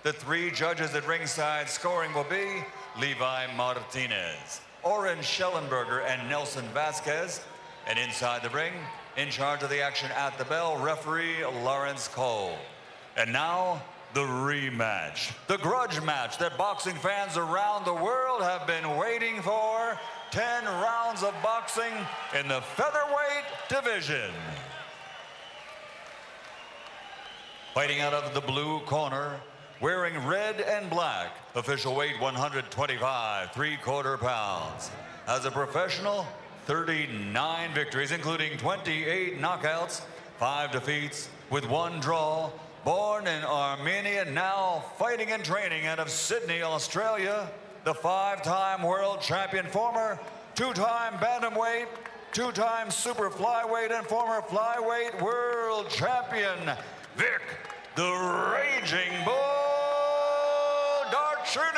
The 3 judges at ringside scoring will be Levi Martinez, Oren Schellenberger, and Nelson Vasquez. And inside the ring, in charge of the action at the bell, referee Lawrence Cole. And now, the rematch, the grudge match that boxing fans around the world have been waiting for. 10 rounds of boxing in the featherweight division. Fighting out of the blue corner, wearing red and black, official weight 125, 3/4 pounds. As a professional, 39 victories, including 28 knockouts, 5 defeats, with 1 draw. Born in Armenia, now fighting and training out of Sydney, Australia, the 5-time world champion, former 2-time bantamweight, 2-time super flyweight, and former flyweight world champion, Vic the Raging Bull Darchinyan.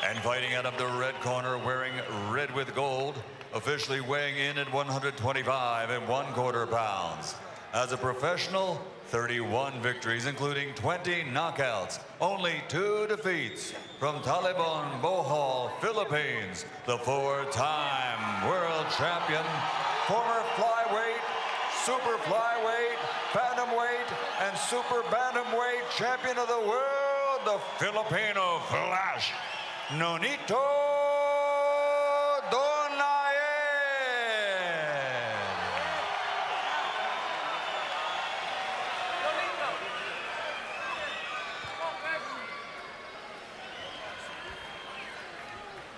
And fighting out of the red corner, wearing red with gold, officially weighing in at 125 1/4 pounds. As a professional, 31 victories, including 20 knockouts, only 2 defeats. From Taliban, Bohol, Philippines, the 4-time world champion, former flyweight, super flyweight, bantamweight, and super bantamweight champion of the world, the Filipino Flash, Nonito Donaire.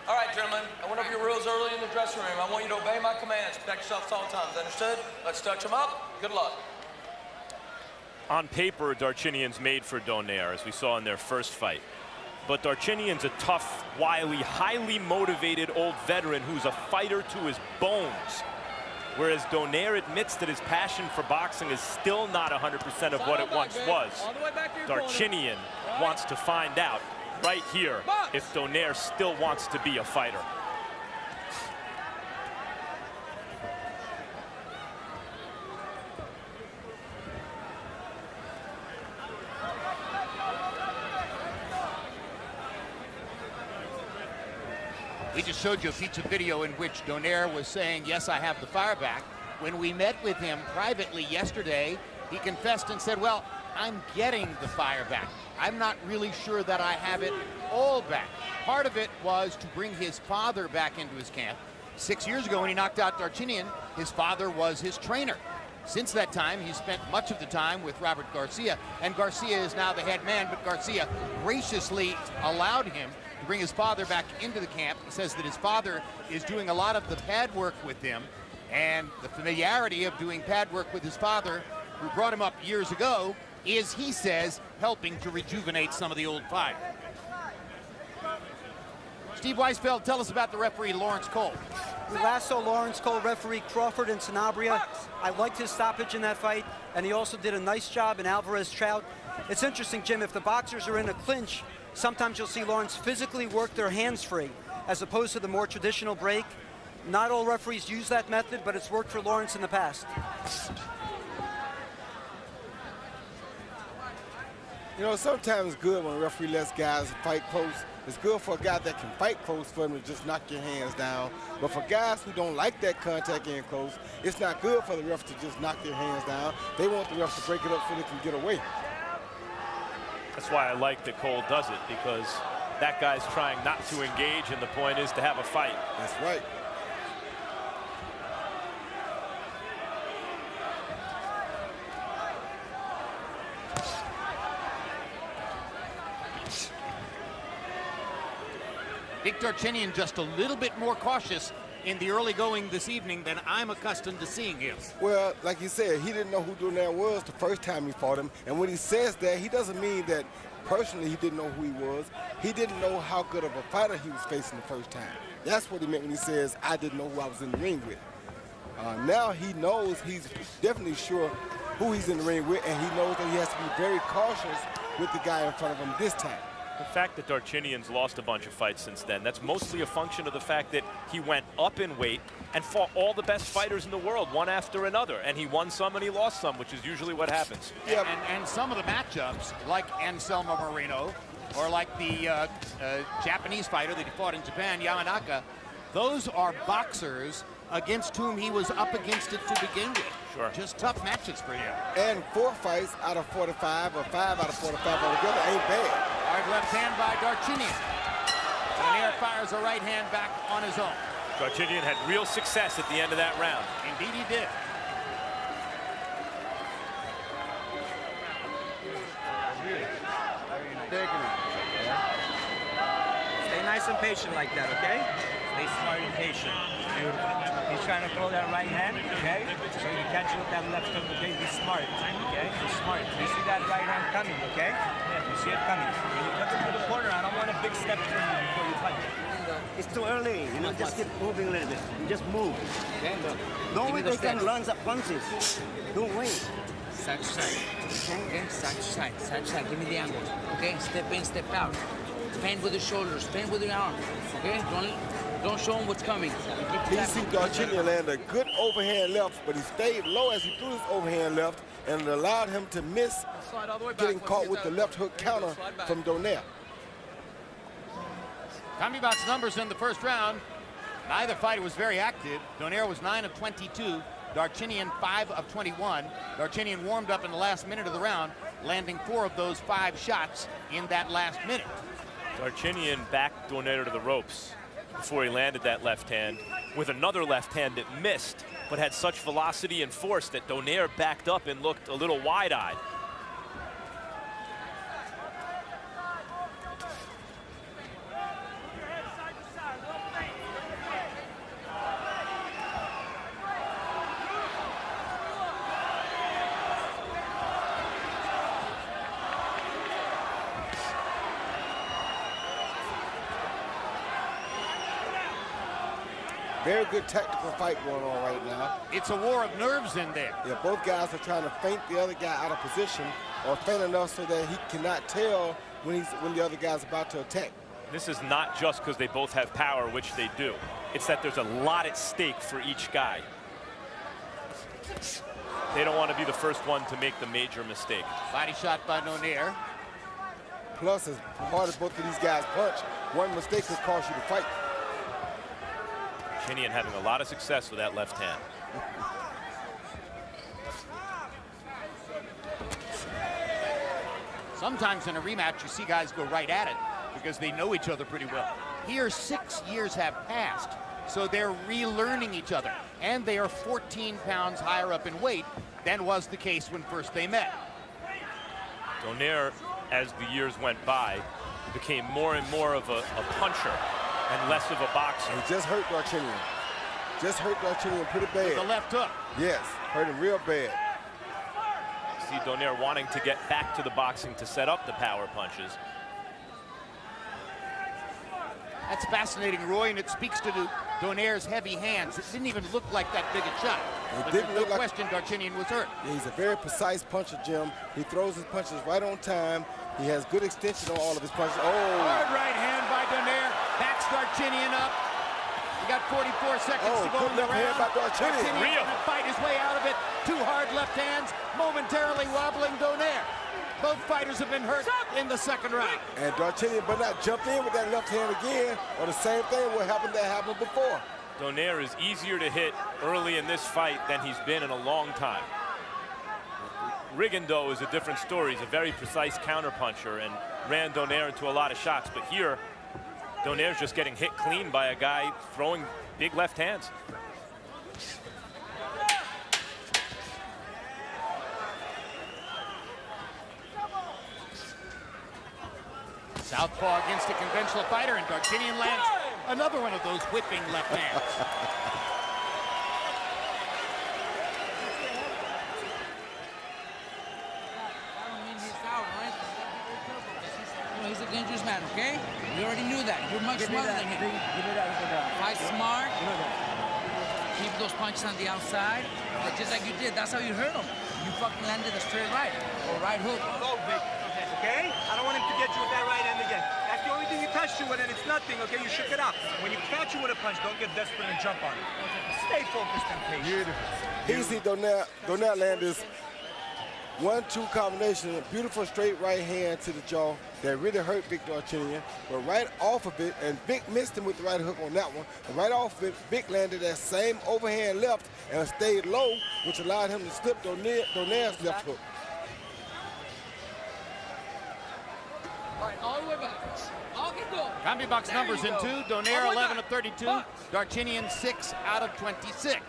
All right, gentlemen, I went over your rules early in the dressing room. I want you to obey my commands. Protect yourselves all times. Understood? Let's touch them up. Good luck. On paper, Darchinyan's made for Donaire, as we saw in their first fight. But Darchinyan's a tough, wily, highly motivated old veteran who's a fighter to his bones. Whereas Donaire admits that his passion for boxing is still not 100% of what it once was. Darchinyan wants to find out right here if Donaire still wants to be a fighter. We just showed you a piece of video in which Donaire was saying, yes, I have the fire back. When we met with him privately yesterday, he confessed and said, well, I'm getting the fire back. I'm not really sure that I have it all back. Part of it was to bring his father back into his camp. 6 years ago when he knocked out Darchinyan, his father was his trainer. Since that time, he spent much of the time with Robert Garcia, and Garcia is now the head man, but Garcia graciously allowed him to bring his father back into the camp. He says that his father is doing a lot of the pad work with him, and the familiarity of doing pad work with his father, who brought him up years ago, is, he says, helping to rejuvenate some of the old fire. Steve Weisfeld, tell us about the referee, Lawrence Cole. We last saw Lawrence Cole referee Crawford and Sanabria. I liked his stoppage in that fight, and he also did a nice job in Alvarez Trout. It's interesting, Jim, if the boxers are in a clinch, sometimes you'll see Lawrence physically work their hands free, as opposed to the more traditional break. Not all referees use that method, but it's worked for Lawrence in the past. You know, sometimes it's good when a referee lets guys fight close. It's good for a guy that can fight close for him to just knock your hands down. But for guys who don't like that contact in close, it's not good for the ref to just knock their hands down. They want the ref to break it up so they can get away. That's why I like that Cole does it, because that guy's trying not to engage, and the point is to have a fight. That's right. Vic Darchinyan just a little bit more cautious in the early going this evening than I'm accustomed to seeing him. Well, like you said, he didn't know who Donaire was the first time he fought him. And when he says that, he doesn't mean that personally he didn't know who he was. He didn't know how good of a fighter he was facing the first time. That's what he meant when he says, I didn't know who I was in the ring with. Now he knows, he's definitely sure who he's in the ring with, and he knows that he has to be very cautious with the guy in front of him this time. The fact that Darchinyan's lost a bunch of fights since then, that's mostly a function of the fact that he went up in weight and fought all the best fighters in the world, one after another. And he won some and he lost some, which is usually what happens. Yeah, and some of the matchups, like Anselmo Moreno, or like the Japanese fighter that he fought in Japan, Yamanaka, those are boxers against whom he was up against it to begin with. Sure. Just tough matches for him. And 4 fights out of 45, or 5 out of 45 altogether ain't bad. Hard left hand by Darchinyan. Donaire fires a right hand back on his own. Darchinyan had real success at the end of that round. Indeed he did. Stay nice and patient like that, okay? Stay smart and patient. He's trying to throw that right hand, okay? So you catch it with that left hook, okay? Be smart, okay? Be smart. You see that right hand coming, okay? You see it coming. When you touch it to the corner, I don't want a big step from you before you punch. It's too early, you know, just keep moving a little bit. You just move. Okay? Don't wait they can launch up punches. Don't wait. Side to side. Okay? Side to side. Side to side. Give me the angle. Okay? Step in, step out. Fend with the shoulders. Fend with the arms. Okay? Don't show him what's coming. He see Darchinyan land a good overhand left, but he stayed low as he threw his overhand left, and it allowed him to miss getting caught with the left hook counter from Donaire. Tommy Box numbers in the first round. Neither fighter was very active. Donaire was 9 of 22. Darchinyan 5 of 21. Darchinyan warmed up in the last minute of the round, landing 4 of those 5 shots in that last minute. Darchinyan backed Donaire to the ropes before he landed that left hand with another left hand that missed, but had such velocity and force that Donaire backed up and looked a little wide-eyed. Very good tactical fight going on right now. It's a war of nerves in there. Yeah, both guys are trying to feint the other guy out of position, or feint enough so that he cannot tell when the other guy's about to attack. This is not just because they both have power, which they do. It's that there's a lot at stake for each guy. They don't want to be the first one to make the major mistake. Body shot by Donaire. Plus, as hard as both of these guys punch, one mistake could cost you the fight. Darchinyan having a lot of success with that left hand. Sometimes in a rematch, you see guys go right at it because they know each other pretty well. Here, 6 years have passed, so they're relearning each other. And they are 14 pounds higher up in weight than was the case when first they met. Donaire, as the years went by, became more and more of a puncher and less of a boxer. He just hurt Darchinyan. Just hurt Darchinyan pretty bad. With the left hook. Yes, hurt him real bad. See Donaire wanting to get back to the boxing to set up the power punches. That's fascinating, Roy, and it speaks to Donaire's heavy hands. It didn't even look like that big a shot. But didn't no look like question Darchinyan was hurt. Yeah, he's a very precise puncher, Jim. He throws his punches right on time. He has good extension on all of his punches. Oh! Hard right hand by Donaire. Backs Darchinyan up. He got 44 seconds to go in the round. By Darchinyan. Darchinyan to fight his way out of it. 2 hard left hands, momentarily wobbling Donaire. Both fighters have been hurt in the second round. And Darchinyan better not jump in with that left hand again, or the same thing will happen that happened before. Donaire is easier to hit early in this fight than he's been in a long time. Rigondeaux is a different story. He's a very precise counterpuncher and ran Donaire into a lot of shots. But here, Donaire's just getting hit clean by a guy throwing big left hands. Southpaw against a conventional fighter, and Darchinyan lands another one of those whipping left hands. He's a dangerous man, okay? We already knew that. You're much smarter than him. Fight smart. Keep those punches on the outside. Just like you did. That's how you hurt him. You fucking landed a straight right or right hook. Go, Vic. Okay? I don't want him to get you with that right hand again. That's the only thing you touched you with, and it's nothing, okay? You shook it out. When you catch you with a punch, don't get desperate and jump on it. Stay focused and patient. Here you see Donaire land this 1-2 combination, a beautiful straight right hand to the jaw that really hurt Vic Darchinyan. But right off of it, and Vic missed him with the right hook on that one. And right off of it, Vic landed that same overhand left and stayed low, which allowed him to slip Donaire's left hook. All right, all the way back. I'll get going. Combi box There numbers you in go. two. Donaire All the way 11 back. of 32. Box. Darchinyan 6 out of 26.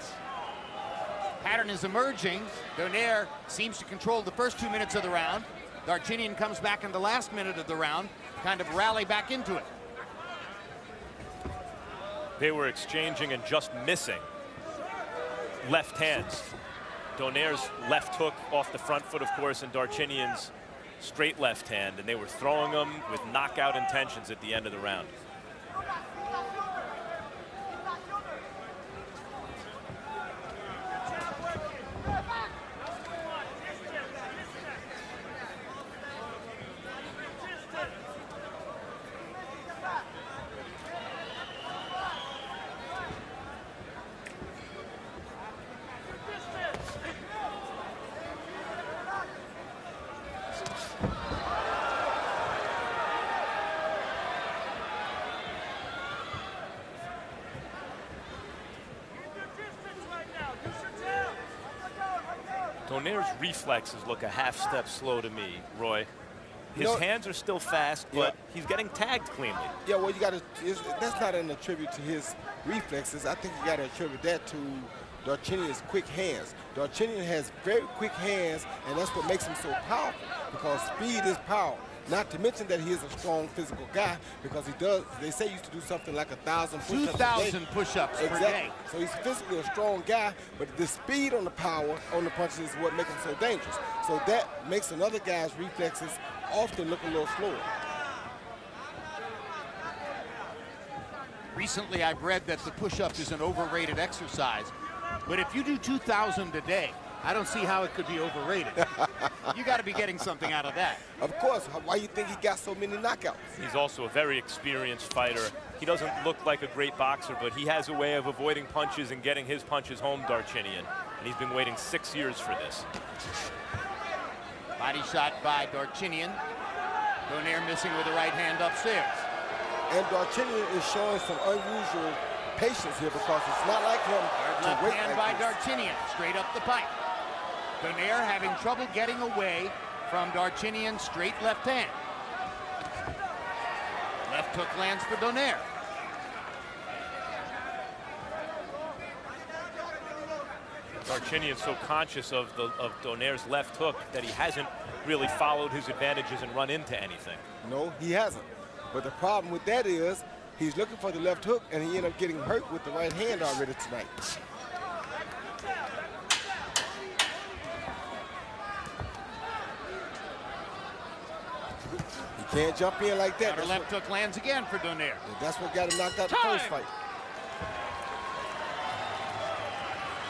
Pattern is emerging. Donaire seems to control the first 2 minutes of the round. Darchinyan comes back in the last minute of the round, kind of rally back into it. They were exchanging and just missing left hands. Donaire's left hook off the front foot, of course, and Darchinyan's straight left hand, and they were throwing them with knockout intentions at the end of the round. Donaire's reflexes look a half step slow to me, Roy. His hands are still fast, but he's getting tagged cleanly. Yeah, well, you got to. That's not an attribute to his reflexes. I think you got to attribute that to Darchinyan's quick hands. Darchinyan has very quick hands, and that's what makes him so powerful, because speed is power. Not to mention that he is a strong physical guy, because he does, they say he used to do something like 1,000 push-ups 2,000 push-ups per day. So he's physically a strong guy, but the speed on the power, on the punches is what makes him so dangerous. So that makes another guy's reflexes often look a little slower. Recently, I've read that the push-up is an overrated exercise, but if you do 2,000 a day, I don't see how it could be overrated. You got to be getting something out of that. Of course. Why you think he got so many knockouts? He's also a very experienced fighter. He doesn't look like a great boxer, but he has a way of avoiding punches and getting his punches home, Darchinyan. And he's been waiting 6 years for this. Body shot by Darchinyan. Donaire missing with the right hand upstairs. And Darchinyan is showing some unusual patience here, because it's not like him Hard to left wait hand like by this. Darchinyan, straight up the pipe. Donaire having trouble getting away from Darchinyan's straight left hand. Left hook lands for Donaire. Darchinyan's so conscious of Donaire's left hook that he hasn't really followed his advantages and run into anything. No, he hasn't. But the problem with that is he's looking for the left hook, and he ended up getting hurt with the right hand already tonight. He can't jump in like that. Counter left hook lands again for Donaire. That's what got him knocked out the first fight.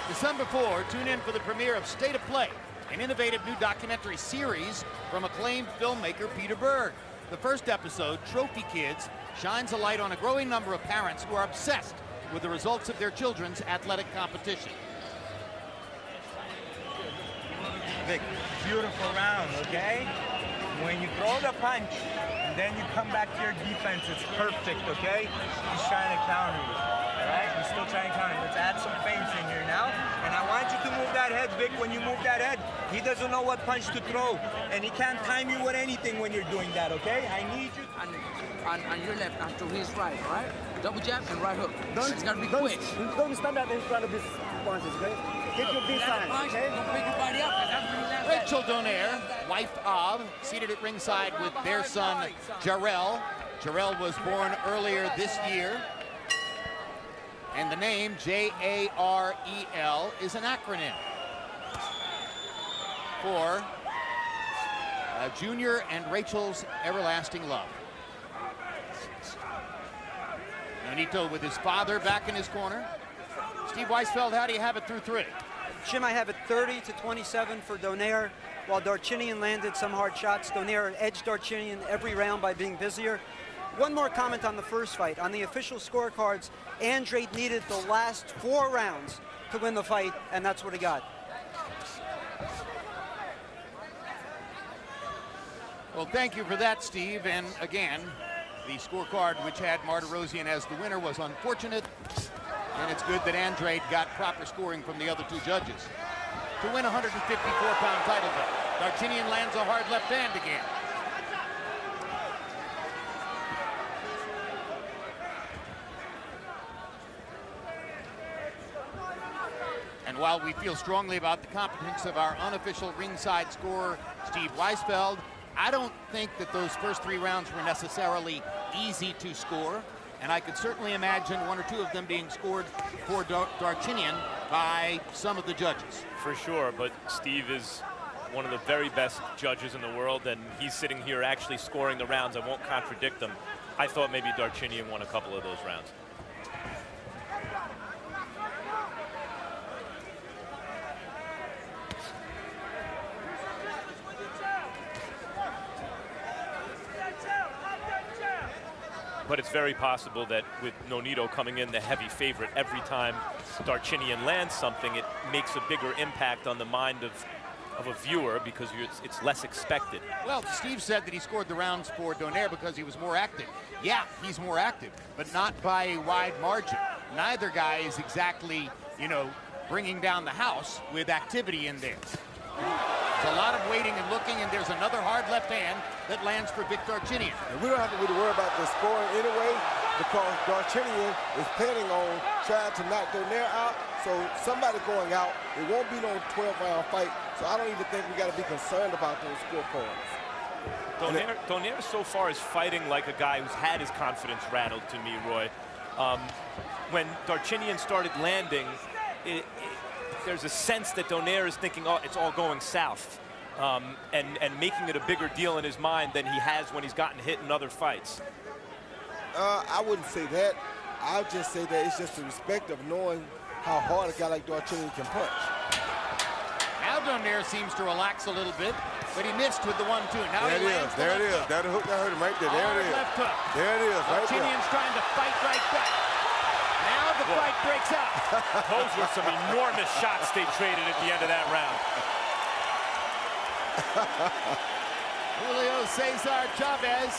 December 4, tune in for the premiere of State of Play, an innovative new documentary series from acclaimed filmmaker Peter Berg. The first episode, Trophy Kids, shines a light on a growing number of parents who are obsessed with the results of their children's athletic competition. Vic, beautiful round, okay? When you throw the punch, and then you come back to your defense, it's perfect, okay? He's trying to counter you, all right? He's still trying to counter you. Let's add some feints in here now. And I want you to move that head, Vic. When you move that head, he doesn't know what punch to throw. And he can't time you with anything when you're doing that, okay? I need you. On your left, after his right, all right? Double jab and right hook. It's got to be quick. Don't stand up in front of his punches, okay? Take your big time, okay? Don't pick your body up. That's when you land that. Rachel Donaire, wife of, seated at ringside with their son, Jarrell. Jarrell was born earlier this year. And the name, J-A-R-E-L, is an acronym for Junior and Rachel's Everlasting Love. Nonito with his father back in his corner. Steve Weisfeld, how do you have it through three? Jim, I have it 30-27 for Donaire. While Darchinyan landed some hard shots, Donaire edged Darchinyan every round by being busier. One more comment on the first fight. On the official scorecards, Andrade needed the last 4 rounds to win the fight, and that's what he got. Well, thank you for that, Steve. And again, the scorecard which had Martirosyan as the winner was unfortunate. And it's good that Andrade got proper scoring from the other 2 judges to win a 154-pound title belt. Darchinyan lands a hard left hand again. And while we feel strongly about the competence of our unofficial ringside scorer, Steve Weisfeld, I don't think that those first 3 rounds were necessarily easy to score. And I could certainly imagine 1 or 2 of them being scored for Darchinyan by some of the judges. For sure, but Steve is one of the very best judges in the world, and he's sitting here actually scoring the rounds. I won't contradict him. I thought maybe Darchinyan won a couple of those rounds. But it's very possible that with Nonito coming in the heavy favorite, every time Darchinyan lands something, it makes a bigger impact on the mind of a viewer because it's less expected. Well, Steve said that he scored the rounds for Donaire because he was more active. Yeah, he's more active, but not by a wide margin. Neither guy is exactly, you know, bringing down the house with activity in there. There's a lot of waiting and looking, and there's another hard left hand that lands for Vic Darchinyan. And we don't have to really worry about the scoring anyway, because Darchinyan is planning on trying to knock Donaire out. So somebody going out, it won't be no 12-round fight. So I don't even think we got to be concerned about those scorecards. Donaire so far is fighting like a guy who's had his confidence rattled to me, Roy. When Darchinyan started landing, there's a sense that Donaire is thinking, oh, it's all going south, and making it a bigger deal in his mind than he has when he's gotten hit in other fights. I wouldn't say that. I'll just say that it's just the respect of knowing how hard a guy like Darchinyan can punch. Now Donaire seems to relax a little bit, but he missed with the 1-2. Now there he it lands is. There it is. That hook that hurt him right there. There it is. Left hook. There it is. Right there. Darchinyan's trying to fight right back. Now the fight breaks out. Those were some enormous shots they traded at the end of that round. Julio Cesar Chavez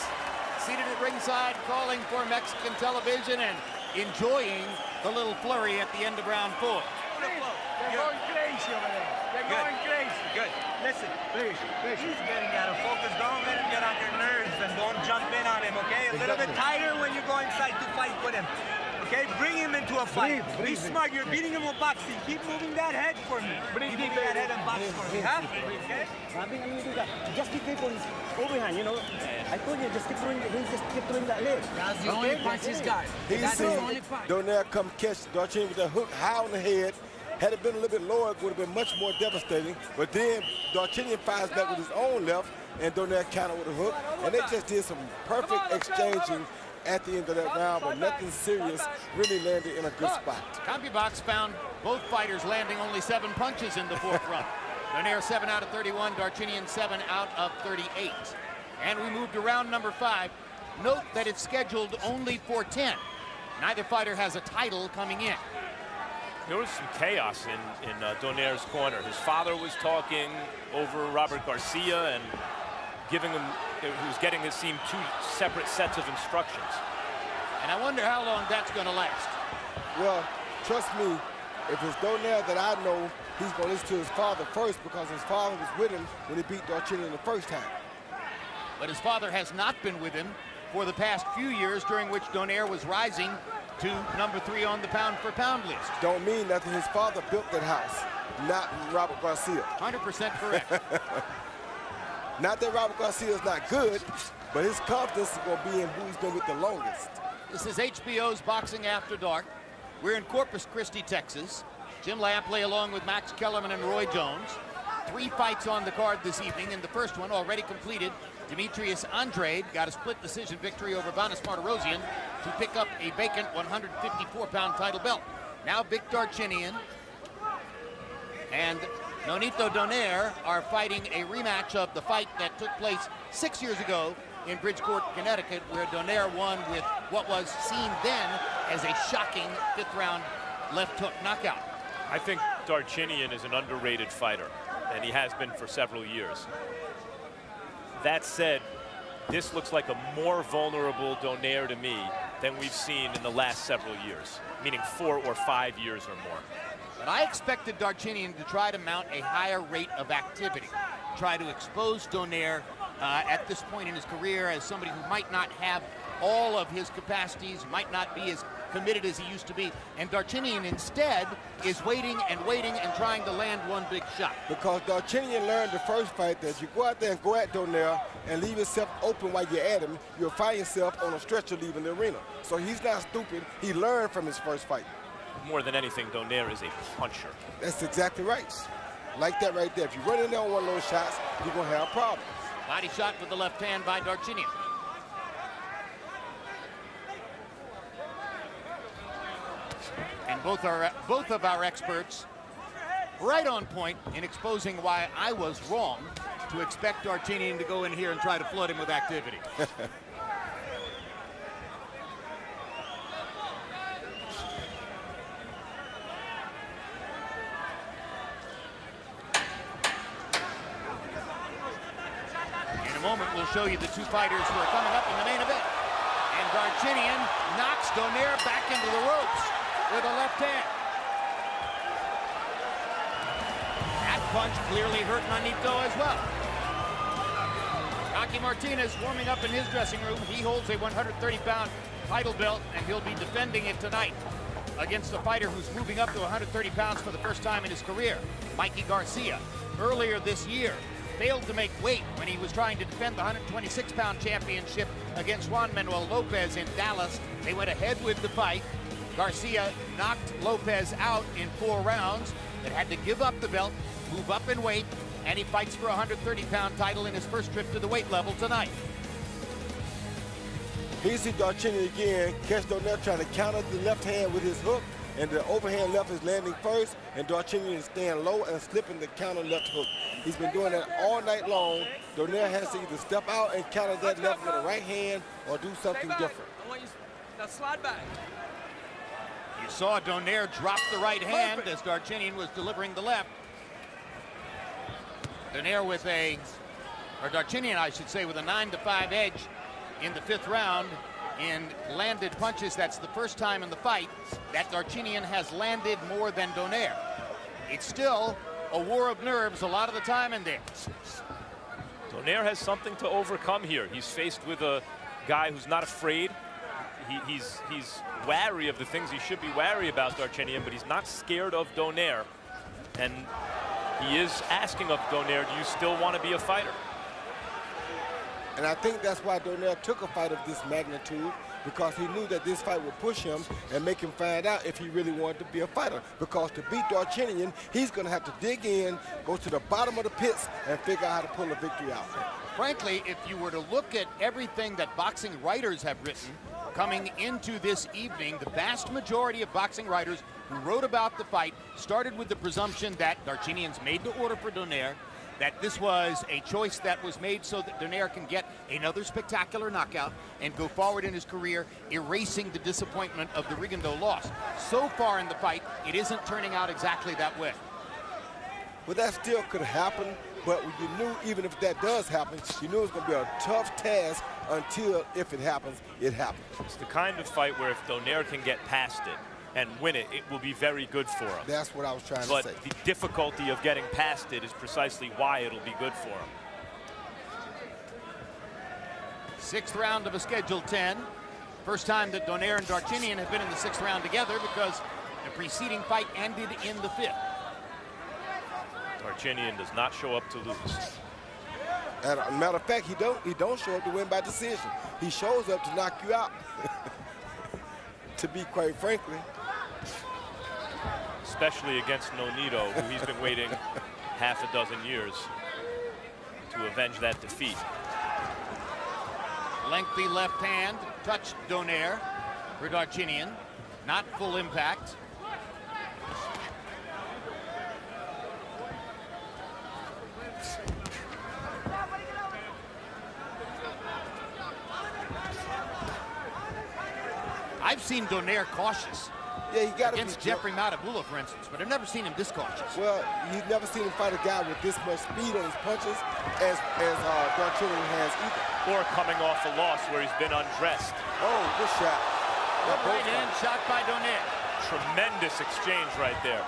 seated at ringside, calling for Mexican television and enjoying the little flurry at the end of round 4. They're going crazy over there. They're going crazy. Good. Listen, he's getting out of focus. Don't let him get on your nerves and don't jump in on him, okay? A little bit tighter when you go inside to fight with him. Okay, bring him into a fight. Be smart. You're beating him with boxing. Keep moving that head for me. Keep moving that head and box for me, huh? Okay? Just be careful. He's overhand, you know. I told you, just keep throwing that leg. That's the only punch he's got. That's the only punch. Donaire come catch Darchinyan with that hook high on the head. Had it been a little bit lower, it would have been much more devastating. But then Darchinyan fires back with his own left, and Donaire countered with a hook. And they just did some perfect exchanging at the end of that round, but nothing serious really landed in a good spot. CompuBox found both fighters landing only 7 punches in the 4th round. Donaire 7 out of 31, Darchinyan 7 out of 38. And we move to round number 5. Note that it's scheduled only for 10. Neither fighter has a title coming in. There was some chaos in Donaire's corner. His father was talking over Robert Garcia and giving him, he was getting, it seemed, 2 separate sets of instructions. And I wonder how long that's going to last. Well, trust me, if it's Donaire that I know, he's going to listen to his father first, because his father was with him when he beat Darchinyan the first time. But his father has not been with him for the past few years, during which Donaire was rising to number 3 on the pound-for-pound list. Don't mean nothing. His father built that house, not Robert Garcia. 100% correct. Not that Robert Garcia is not good, but his confidence is going to be in who's been with the longest. This is HBO's Boxing After Dark. We're in Corpus Christi, Texas. Jim Lampley along with Max Kellerman and Roy Jones. 3 fights on the card this evening. In the first one, already completed, Demetrius Andrade got a split decision victory over Vanes Martirosyan to pick up a vacant 154-pound title belt. Now Vic Darchinyan and Nonito Donaire are fighting a rematch of the fight that took place 6 years ago in Bridgeport, Connecticut, where Donaire won with what was seen then as a shocking 5th round left hook knockout. I think Darchinyan is an underrated fighter, and he has been for several years. That said, this looks like a more vulnerable Donaire to me than we've seen in the last several years, meaning 4 or 5 years or more. But I expected Darchinyan to try to mount a higher rate of activity, try to expose Donaire at this point in his career as somebody who might not have all of his capacities, might not be as committed as he used to be. And Darchinyan instead is waiting and trying to land one big shot. Because Darchinyan learned the first fight that if you go out there and go at Donaire and leave yourself open while you're at him, you'll find yourself on a stretcher leaving the arena. So he's not stupid. He learned from his first fight. More than anything, Donaire is a puncher. That's exactly right. Like that right there. If you run in there on one of those shots, you're going to have problems. Body shot with the left hand by Darchinyan. And both of our experts right on point in exposing why I was wrong to expect Darchinyan to go in here and try to flood him with activity. In a moment, we'll show you the two fighters who are coming up in the main event. And Darchinyan knocks Donaire back into the ropes with a left hand. That punch clearly hurt Nonito as well. Rocky Martinez warming up in his dressing room. He holds a 130-pound title belt, and he'll be defending it tonight against a fighter who's moving up to 130 pounds for the first time in his career, Mikey Garcia. Earlier this year, failed to make weight when he was trying to defend the 126-pound championship against Juan Manuel Lopez in Dallas. They went ahead with the fight. Garcia knocked Lopez out in 4 rounds, but had to give up the belt, move up in weight, and he fights for a 130-pound title in his first trip to the weight level tonight. Here you see Darchinyan again, catch Donaire trying to counter the left hand with his hook, and the overhand left is landing first, and Darchinyan is staying low and slipping the counter left hook. He's been doing that all night long. Donaire has to either step out and counter that left with a right hand or do something different. I want you to slide back. You saw Donaire drop the right hand as Darchinyan was delivering the left. Darchinyan, I should say, with a 9-5 edge in the 5th round in landed punches. That's the first time in the fight that Darchinyan has landed more than Donaire. It's still a war of nerves a lot of the time in there. Donaire has something to overcome here. He's faced with a guy who's not afraid. He's wary of the things he should be wary about, Darchinyan, but he's not scared of Donaire. And he is asking of Donaire, do you still want to be a fighter? And I think that's why Donaire took a fight of this magnitude, because he knew that this fight would push him and make him find out if he really wanted to be a fighter. Because to beat Darchinyan, he's going to have to dig in, go to the bottom of the pits, and figure out how to pull a victory out. Frankly, if you were to look at everything that boxing writers have written coming into this evening, the vast majority of boxing writers who wrote about the fight started with the presumption that Darchinyan's made to order for Donaire, that this was a choice that was made so that Donaire can get another spectacular knockout and go forward in his career, erasing the disappointment of the Rigondeaux loss. So far in the fight, it isn't turning out exactly that way. Well, that still could happen, but you knew even if that does happen, you knew it was going to be a tough task until, if it happens, it happens. It's the kind of fight where if Donaire can get past it and win it, it will be very good for him. That's what I was trying to say. But the difficulty of getting past it is precisely why it'll be good for him. 6th round of a scheduled 10. First time that Donaire and Darchinyan have been in the 6th round together, because the preceding fight ended in the 5th. Darchinyan does not show up to lose. As a matter of fact, he don't show up to win by decision. He shows up to knock you out. To be quite frankly. Especially against Nonito, who he's been waiting half a dozen years to avenge that defeat. Lengthy left hand touched Donaire for Darchinyan. Not full impact. I've seen Donaire cautious. Yeah, he got against Jeffrey Matabula, for instance, but I've never seen him this cautious. Well, you've never seen him fight a guy with this much speed on his punches as Darchinyan has either. Or coming off a loss where he's been undressed. Oh, good shot. Good right hand shot by Donaire. Tremendous exchange right there.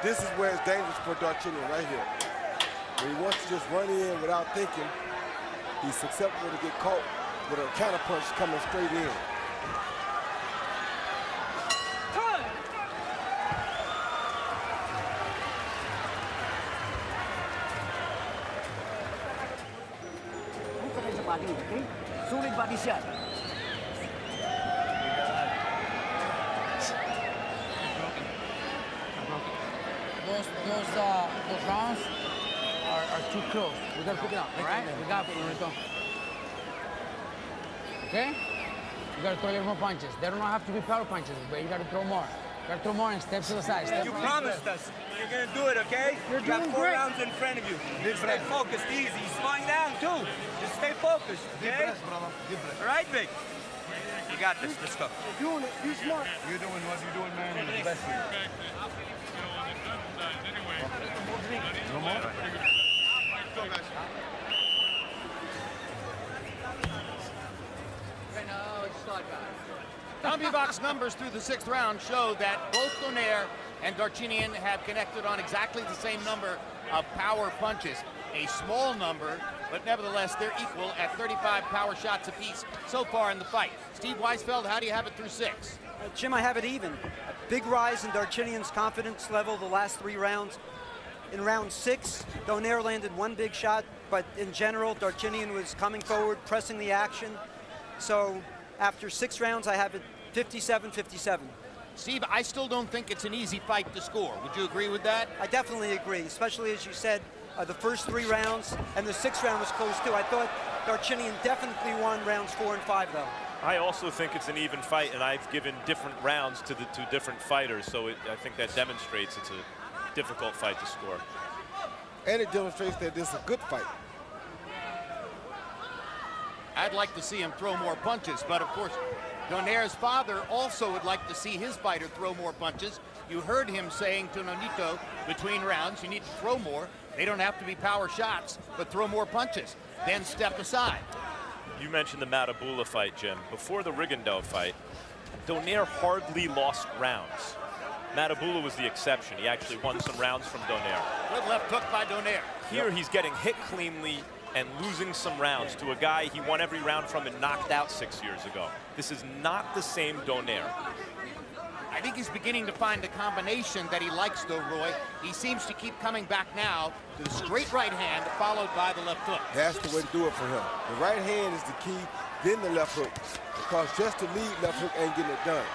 This is where it's dangerous for Darchinyan right here. When he wants to just run in without thinking, he's susceptible to get caught with a counter punch coming straight in. Okay? Solid body shot. Those rounds are too close. We gotta pick it up, all right? We got it, Nonito. Okay? You gotta throw a little more punches. They don't have to be power punches, but you gotta throw more. You gotta throw more and step to the side. You promised us you're gonna do it, okay? You got 4 rounds in front of you. Stay focused, easy. He's slowing down too. Just stay focused, okay? All right, Vic. You got this. Let's go. You're doing it. You're smart. You're doing what you're doing, man. You're the best here. No more? CompuBox numbers through the 6th round show that both Donaire and Darchinyan have connected on exactly the same number of power punches. A small number, but nevertheless, they're equal at 35 power shots apiece so far in the fight. Steve Weisfeld, how do you have it through 6? Jim, I have it even. A big rise in Darchinyan's confidence level the last 3 rounds. In round 6, Donaire landed 1 big shot, but in general, Darchinyan was coming forward, pressing the action. So after 6 rounds, I have it 57-57. Steve, I still don't think it's an easy fight to score. Would you agree with that? I definitely agree, especially as you said, the first 3 rounds, and the 6th round was close too. I thought Darchinyan definitely won rounds 4 and 5, though. I also think it's an even fight, and I've given different rounds to the 2 different fighters, so I think that demonstrates it's a difficult fight to score. And it demonstrates that this is a good fight. I'd like to see him throw more punches, but of course, Donaire's father also would like to see his fighter throw more punches. You heard him saying to Nonito between rounds, you need to throw more. They don't have to be power shots, but throw more punches. Then step aside. You mentioned the Matabula fight, Jim. Before the Rigondeaux fight, Donaire hardly lost rounds. Matabula was the exception. He actually won some rounds from Donaire. Good left hook by Donaire. Here he's getting hit cleanly and losing some rounds to a guy he won every round from and knocked out 6 years ago. This is not the same Donaire. I think he's beginning to find a combination that he likes, though, Roy. He seems to keep coming back now to the straight right hand, followed by the left hook. That's the way to do it for him. The right hand is the key, then the left hook. Because just to lead left hook ain't getting it done.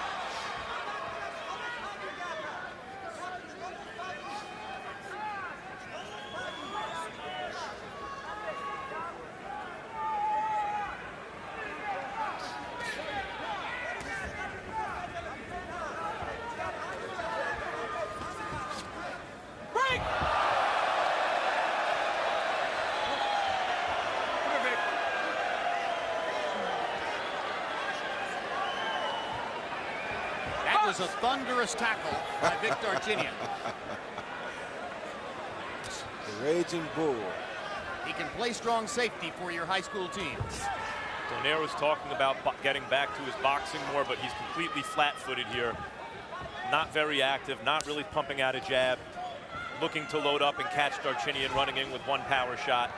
Was a thunderous tackle by Vic Darchinyan. The Raging Bull. He can play strong safety for your high school teams. Donaire was talking about getting back to his boxing more, but he's completely flat-footed here. Not very active, not really pumping out a jab. Looking to load up and catch Darchinyan running in with 1 power shot.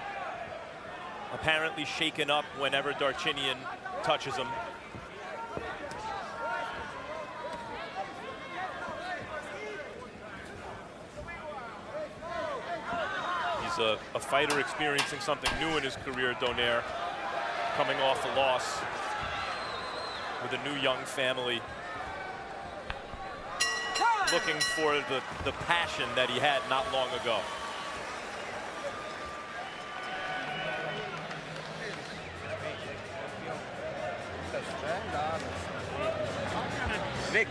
Apparently shaken up whenever Darchinyan touches him. A fighter experiencing something new in his career, Donaire, coming off a loss with a new young family, looking for the passion that he had not long ago. Vic,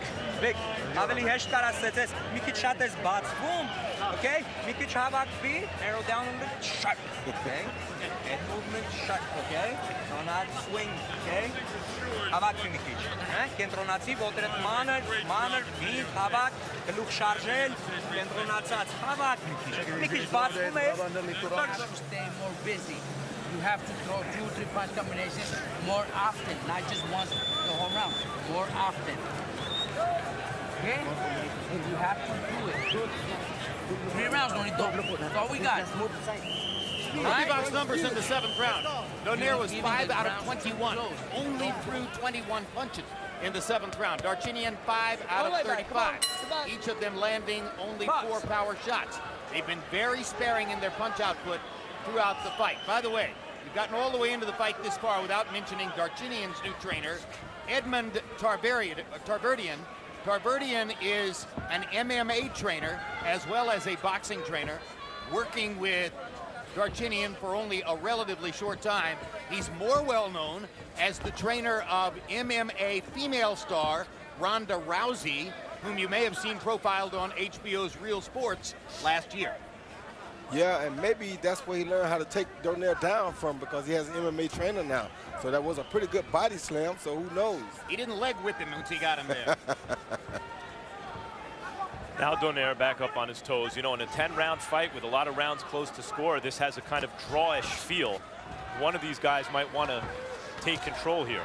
ավելի հեշտ կարասեցես, մի քիչ շատ ես բացվում, okay? Մի քիչ հավաքվի, narrow down a little bit, shut, okay? Head movement, shut, okay? Do not swing, okay? Հավաքվի մի քիչ, կենտրոնացի, ոտերդ մանր, բիտ, հավաք, գլուխ շարժել, կենտրոնացած, հավաք մի քիչ բացվում ես, Stay more busy. You have to throw 2 or 3 punch combinations more often, not just once the whole round, more often. Okay? And you have to do it. 3 rounds, Nonito. That's all we got. Rookie box numbers in the 7th round. Donaire was 5 out of 21. Only threw 21 punches in the 7th round. Darchinyan 5 out of 35. Each of them landing only 4 power shots. They've been very sparing in their punch output throughout the fight. By the way, we've gotten all the way into the fight this far without mentioning Darchinyan's new trainer, Edmund Tarverdian. Tarverdian is an MMA trainer as well as a boxing trainer, working with Darchinyan for only a relatively short time. He's more well known as the trainer of MMA female star Ronda Rousey, whom you may have seen profiled on HBO's Real Sports last year. Yeah, and maybe that's where he learned how to take Donaire down from, because he has an MMA trainer now. So that was a pretty good body slam, so who knows? He didn't leg whip him once he got him there. Now Donaire back up on his toes. You know, in a 10-round fight with a lot of rounds close to score, this has a kind of drawish feel. One of these guys might want to take control here.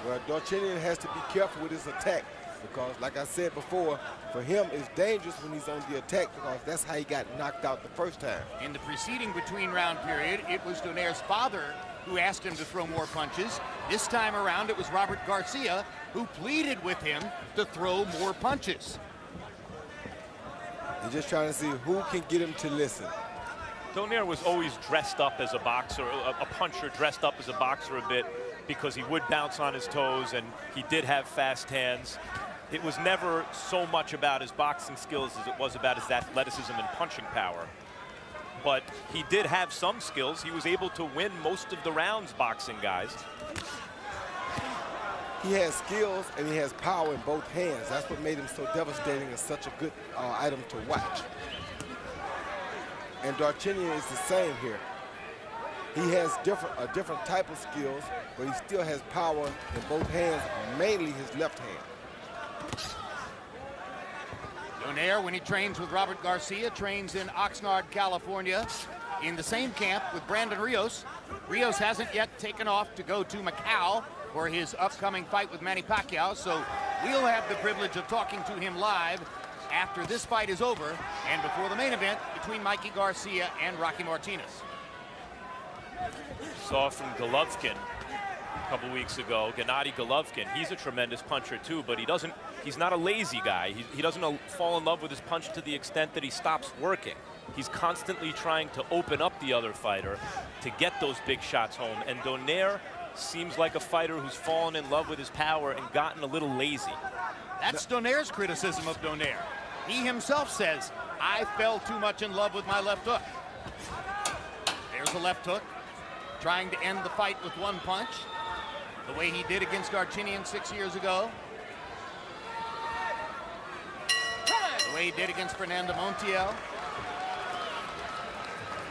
Well, Darchinyan has to be careful with his attack, because, like I said before, for him, it's dangerous when he's on the attack, because that's how he got knocked out the first time. In the preceding between-round period, it was Donaire's father who asked him to throw more punches. This time around, it was Robert Garcia who pleaded with him to throw more punches. He's just trying to see who can get him to listen. Donaire was always dressed up as a boxer, a puncher dressed up as a boxer a bit, because he would bounce on his toes and he did have fast hands. It was never so much about his boxing skills as it was about his athleticism and punching power. But he did have some skills. He was able to win most of the rounds boxing guys. He has skills and he has power in both hands. That's what made him so devastating and such a good item to watch. And Darchinyan is the same here. He has a different type of skills, but he still has power in both hands, mainly his left hand. Donaire, when he trains with Robert Garcia, trains in Oxnard, California, in the same camp with Brandon Rios. Rios hasn't yet taken off to go to Macau for his upcoming fight with Manny Pacquiao, so we'll have the privilege of talking to him live after this fight is over and before the main event between Mikey Garcia and Rocky Martinez. Saw from Golovkin a couple weeks ago, Gennady Golovkin. He's a tremendous puncher too, but he's not a lazy guy. He doesn't fall in love with his punch to the extent that he stops working. He's constantly trying to open up the other fighter to get those big shots home. And Donaire seems like a fighter who's fallen in love with his power and gotten a little lazy. That's Donaire's criticism of Donaire. He himself says, I fell too much in love with my left hook. There's a left hook, trying to end the fight with one punch, the way he did against Darchinyan 6 years ago. The way he did against Fernando Montiel.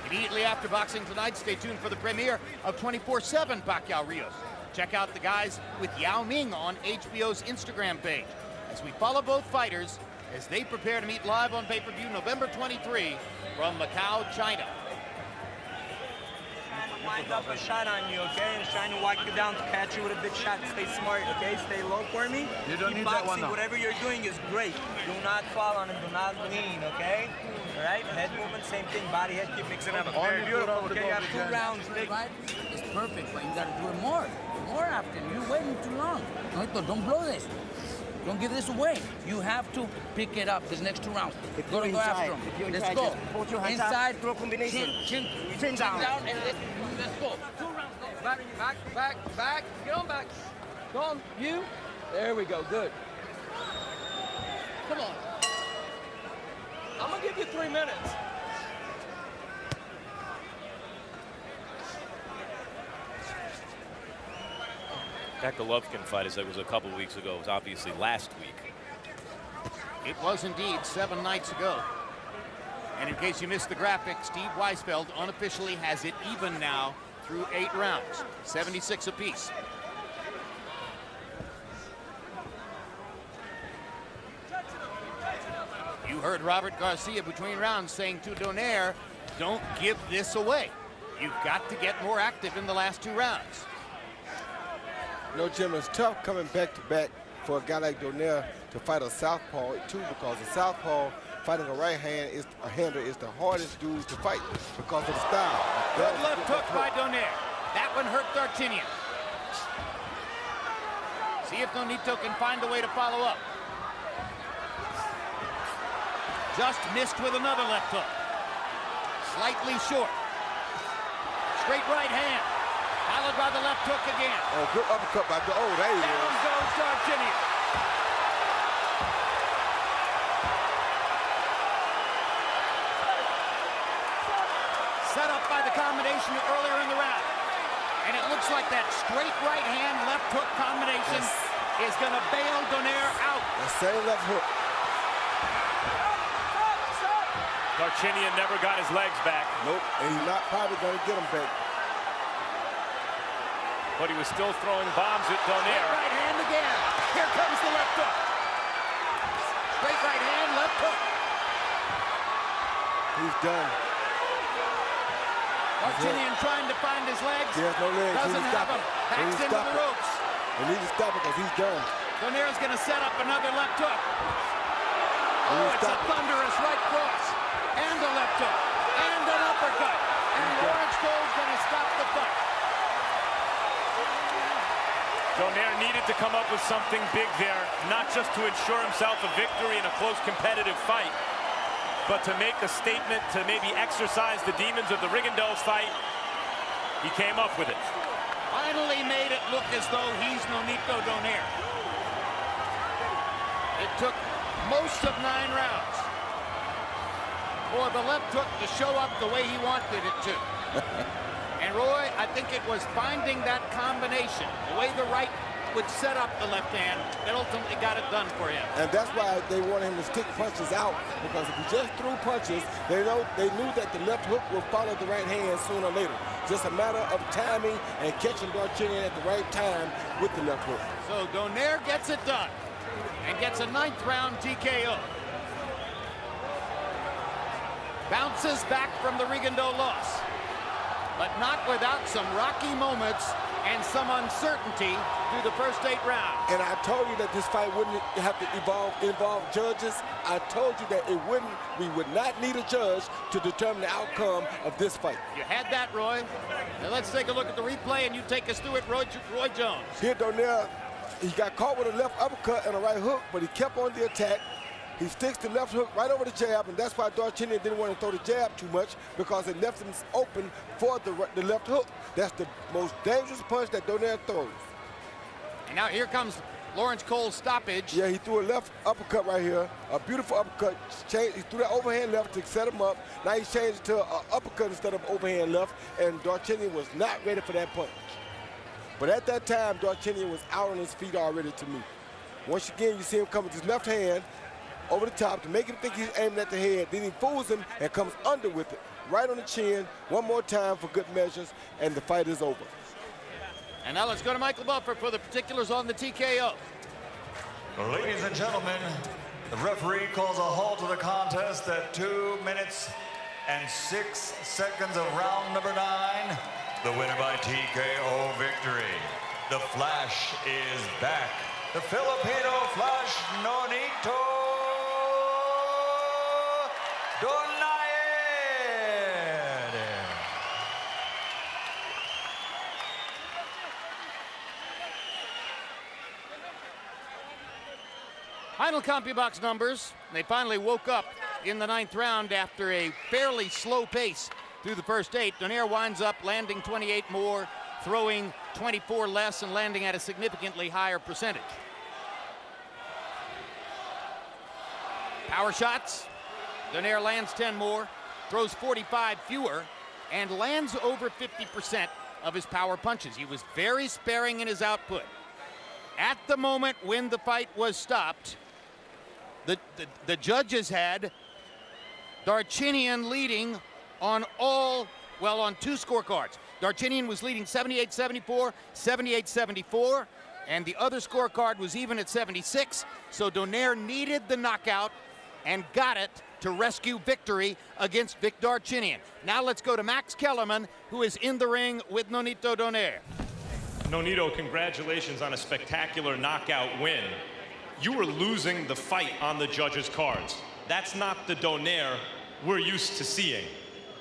Immediately after Boxing Tonight, stay tuned for the premiere of 24/7 Pacquiao Rios. Check out the guys with Yao Ming on HBO's Instagram page as we follow both fighters as they prepare to meet live on pay-per-view November 23 from Macau, China. Wind up a shot on you, okay? And trying to walk you down to catch you with a big shot. Stay smart, okay? Stay low for me. You don't need boxing, that one now. Whatever you're doing is great. Do not fall on it. Do not lean, okay? All right? Head movement, same thing. Body, head, keep mixing up. Very beautiful, okay? You have 2 rounds, big. Right? It's perfect, but you gotta do it more. More often. You're waiting too long. Nonito, don't blow this. Don't give this away. You have to pick it up this next 2 rounds. Go after him. Let's go. Put your hands Inside, up, throw combination. Chin down, and let's go. 2 rounds. Go. Back. Get on back. Go on. You. There we go. Good. Come on. I'm gonna give you 3 minutes. That Golovkin fight, as it was a couple weeks ago, was obviously last week. It was indeed 7 nights ago. And in case you missed the graphic, Steve Weisfeld unofficially has it even now through 8 rounds, 76 apiece. You heard Robert Garcia between rounds saying to Donaire, don't give this away. You've got to get more active in the last 2 rounds. You know, Jim, it's tough coming back-to-back for a guy like Donaire to fight a southpaw, too, because a southpaw fighting a right-hander is the hardest dude to fight because of the style. Good left hook by Donaire. That one hurt Darchinyan. See if Nonito can find a way to follow up. Just missed with another left hook. Slightly short. Straight right hand. Followed by the left hook again. Oh, good uppercut by the. Oh, there he is. Down goes Darchinyan. Set up by the combination earlier in the round. And it looks like that straight right hand, left hook combination is going to bail Donaire out. The same left hook. Darchinyan never got his legs back. Nope, and he's not probably going to get them back. But he was still throwing bombs at Donaire. Right hand again. Here comes the left hook. Straight right hand, left hook. He's done. Darchinyan trying to find his legs. He has no legs. Doesn't have them. Backs into the ropes. He needs to stop it because he's done. Donaire's going to set up another left hook. Oh, it's a thunderous right cross. And a left hook. And an uppercut. And Lawrence Cole's going to stop the fight. Donaire needed to come up with something big there, not just to ensure himself a victory in a close competitive fight, but to make a statement, to maybe exercise the demons of the Rigondeaux fight. He came up with it. Finally made it look as though he's Nonito Donaire. It took most of 9 rounds for the left hook to show up the way he wanted it to. And Roy, I think it was finding that combination, the way the right would set up the left hand, that ultimately got it done for him. And that's why they wanted him to stick punches out, because if he just threw punches, they knew that the left hook would follow the right hand sooner or later. Just a matter of timing and catching Darchinyan at the right time with the left hook. So Donaire gets it done and gets a 9th round TKO. Bounces back from the Rigondeaux loss, but not without some rocky moments and some uncertainty through the first 8 rounds. And I told you that this fight wouldn't have to involve judges. I told you that we would not need a judge to determine the outcome of this fight. You had that, Roy. Now let's take a look at the replay and you take us through it, Roy Jones. Here, Donaire, he got caught with a left uppercut and a right hook, but he kept on the attack. He sticks the left hook right over the jab, and that's why Darchinyan didn't want to throw the jab too much, because it left him open for the left hook. That's the most dangerous punch that Donaire throws. And now here comes Lawrence Cole's stoppage. Yeah, he threw a left uppercut right here, a beautiful uppercut. He threw that overhand left to set him up. Now he's changed to an uppercut instead of overhand left, and Darchinyan was not ready for that punch. But at that time, Darchinyan was out on his feet already to me. Once again, you see him come with his left hand over the top to make him think he's aiming at the head. Then he fools him and comes under with it. Right on the chin, one more time for good measures, and the fight is over. And now let's go to Michael Buffer for the particulars on the TKO. Ladies and gentlemen, the referee calls a halt to the contest at 2 minutes and 6 seconds of round number 9. The winner by TKO victory. The Flash is back. The Filipino Flash, Nonito Donaire. Final CompuBox numbers. They finally woke up in the 9th round after a fairly slow pace through the first 8. Donaire winds up landing 28 more, throwing 24 less, and landing at a significantly higher percentage. Power shots. Donaire lands 10 more, throws 45 fewer, and lands over 50% of his power punches. He was very sparing in his output. At the moment when the fight was stopped, The judges had Darchinyan leading on on two scorecards. Darchinyan was leading 78-74, 78-74, and the other scorecard was even at 76. So Donaire needed the knockout and got it to rescue victory against Vic Darchinyan. Now let's go to Max Kellerman, who is in the ring with Nonito Donaire. Nonito, congratulations on a spectacular knockout win. You were losing the fight on the judges' cards. That's not the Donaire we're used to seeing.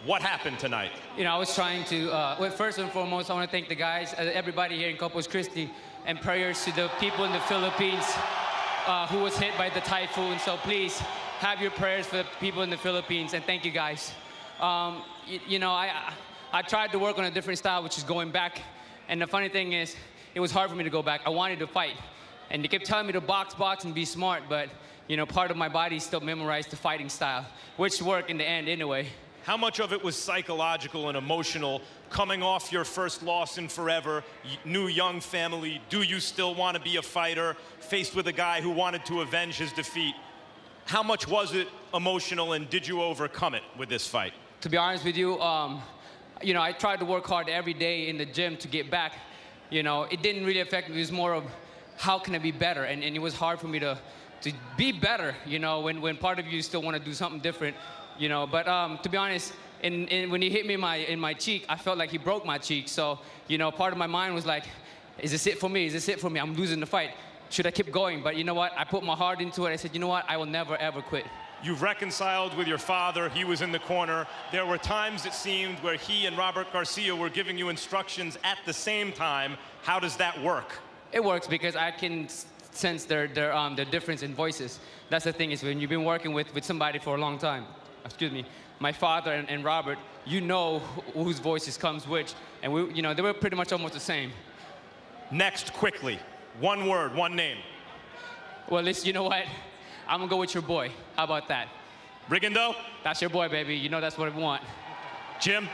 What happened tonight? You know, I was trying to, well, first and foremost, I want to thank the guys, everybody here in Corpus Christi, and prayers to the people in the Philippines who was hit by the typhoon. So please have your prayers for the people in the Philippines, and thank you guys. You know, I tried to work on a different style, which is going back. And the funny thing is, it was hard for me to go back. I wanted to fight. And they kept telling me to box, and be smart, but, you know, part of my body still memorized the fighting style, which worked in the end anyway. How much of it was psychological and emotional, coming off your first loss in forever, new young family? Do you still want to be a fighter, faced with a guy who wanted to avenge his defeat? How much was it emotional, and did you overcome it with this fight? To be honest with you, you know, I tried to work hard every day in the gym to get back. You know, it didn't really affect me. It was more of how can I be better, and it was hard for me to be better, you know, when part of you still want to do something different, you know. But to be honest, when he hit me in my cheek, I felt like he broke my cheek. So, you know, part of my mind was like, is this it for me? Is this it for me? I'm losing the fight. Should I keep going? But you know what? I put my heart into it. I said, you know what? I will never, ever quit. You've reconciled with your father. He was in the corner. There were times, it seemed, where he and Robert Garcia were giving you instructions at the same time. How does that work? It works because I can sense their difference in voices. That's the thing, is when you've been working with somebody for a long time, excuse me, my father and Robert, you know whose voices comes which, and we, you know, they were pretty much almost the same. Next, quickly, one word, one name. Well, listen, you know what? I'm gonna go with your boy. How about that? Rigondeaux? That's your boy, baby. You know that's what we want. Jim?